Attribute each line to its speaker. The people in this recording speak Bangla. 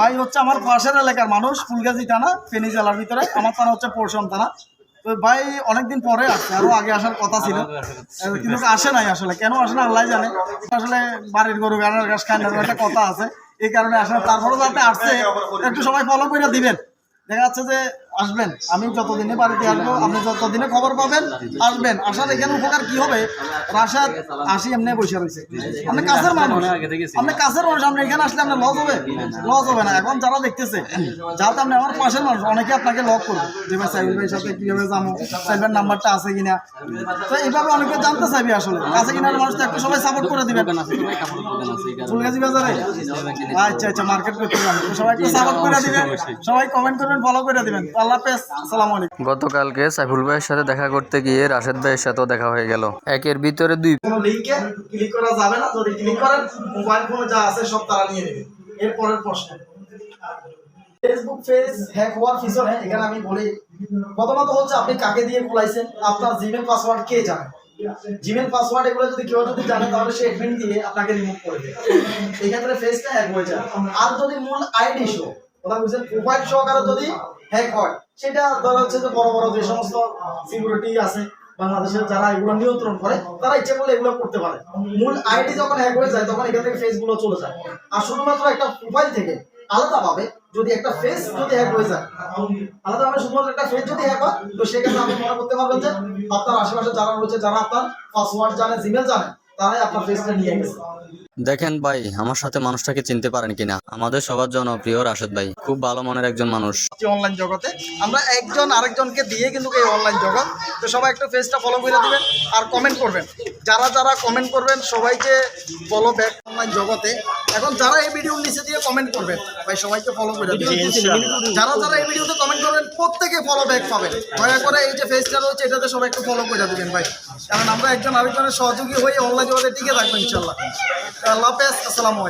Speaker 1: ভাই হচ্ছে আমার পাশের এলাকার মানুষ, ফুলগাজী থানা, ফেনী জেলার ভিতরে। আমার থানা হচ্ছে পরশুরাম থানা। তো ভাই অনেকদিন পরে আসছে, আরো আগে আসার কথা ছিল, কিন্তু আসে নাই। আসলে কেন আসে না আল্লাহ জানে। আসলে বাড়ির গরু গানের ঘাস খায় না, একটা কথা আছে, এই কারণে আসলে। তারপরে যাতে আসছে একটু সবাই ফলো করে দিবেন। দেখা যাচ্ছে যে আসবেন, আমি যতদিনে বাড়িতে আসবো, আপনি যতদিনে খবর পাবেন আসবেন। আসার এখানে উপকার কি হবে, রাশাদ আসি এমনি বসে রয়েছে। আপনি কাছের মানুষ, আপনি কাছের মানুষ, আপনি এখানে আসলে আপনার লস হবে? লস হবে না। এখন যারা দেখতেছে, যাতে আপনি আমার পাশের মানুষ, অনেকে আপনাকে লক করবে যে ভাই সাইবুল ভাইয়ের সাথে কিভাবে যাবো, সাইবের নাম্বারটা আছে কিনা। তো এইভাবে অনেকে জানতে চাইবে আসলে আছে কিনা। মানুষ তো একটু সবাই সাপোর্ট করে দিবেন। ফুলগাজী বাজারে আচ্ছা আচ্ছা মার্কেট করতে যাবেন, সবাই একটু সাপোর্ট করে দিবেন, সবাই কমেন্ট করবেন, ফলো করে দিবেন। আল্লাহ হাফেজ, আসসালামু আলাইকুম।
Speaker 2: গতকালকে সাইফুল ভাইয়ের সাথে দেখা করতে গিয়ে রাশেদ ভাইয়ের সাথেও দেখা হয়ে গেল। একের ভিতরে দুই।
Speaker 1: কোনো লিংকে ক্লিক করা যাবে না, যদি ক্লিক করেন মোবাইল ফোনে যা আছে সব তারা নিয়ে নেবে। এরপরের প্রশ্ন, ফেসবুক পেজ হ্যাক হওয়ার পিছনে এখানে আমি বলি, প্রথমত হচ্ছে আপনি কাকে দিয়ে খোলাইছেন, আপনার জিমেল পাসওয়ার্ড কে জানে। জিমেল পাসওয়ার্ড এগুলো যদি কেউ যদি জানে, তাহলে সে অ্যাডমিন দিয়ে আপনাকে রিমুভ করে দেবে। এই ক্ষেত্রে ফেসটা হ্যাক হয়ে যায়। আর যদি মূল আইডি শো, কথা বুঝছেন, প্রোফাইল সহকারে যদি হ্যাক হয়, সেটা ধরা হচ্ছে যে বড় বড় যে সমস্ত সিকিউরিটি আছে বাংলাদেশের, যারা এগুলো নিয়ন্ত্রণ করে, তারা ইচ্ছে করলে এগুলো করতে পারে। মূল আইডি যখন হ্যাক হয়ে যায়, তখন এখান থেকে ফেসগুলো চলে যায়। আর শুধুমাত্র একটা প্রোফাইল থেকে আলাদাভাবে যদি একটা ফেস যদি হ্যাক হয়ে যায়, আলাদাভাবে শুধুমাত্র একটা ফেস যদি হ্যাক হয়, তো সেক্ষেত্রে আপনি মনে করতে পারবেন যে আপনার আশেপাশে যারা রয়েছে, যারা আপনার পাসওয়ার্ড জানে, জিমেল জানে, তারাই আপনার ফেসটা নিয়ে গেছে।
Speaker 2: দেখেন ভাই, আমার সাথে মানুষটাকে চিনতে পারেন কিনা। আমাদের সবার জনপ্রিয় রাশেদ ভাই, খুব ভালো মনের একজন মানুষ।
Speaker 1: অনলাইন জগতে আমরা একজন আরেকজনকে দিয়ে কিন্তু এই অনলাইন জগৎ। তো সবাই একটু পেজটা ফলো করে দিবেন আর কমেন্ট করবেন। যারা যারা কমেন্ট করবেন সবাইকে ফলো ব্যাক অনলাইন জগতে। এখন যারা এই ভিডিওর নিচে দিয়ে কমেন্ট করবেন, ভাই সবাইকে ফলো করে দিবেন। যারা যারা এই ভিডিওতে কমেন্ট করবেন প্রত্যেকে ফলো ব্যাক পাবেন। দয়া করে এই যে পেজটা রয়েছে, এটাতে সবাই একটু ফলো করে দিবেন ভাই, কারণ আমরা একজন আরেকজনের সহযোগী হয়ে অনলাইন জগতে টিকে থাকবো ইনশাল্লাহ। আল্লাহ হাফেজ, আসসালামু আলাইকুম।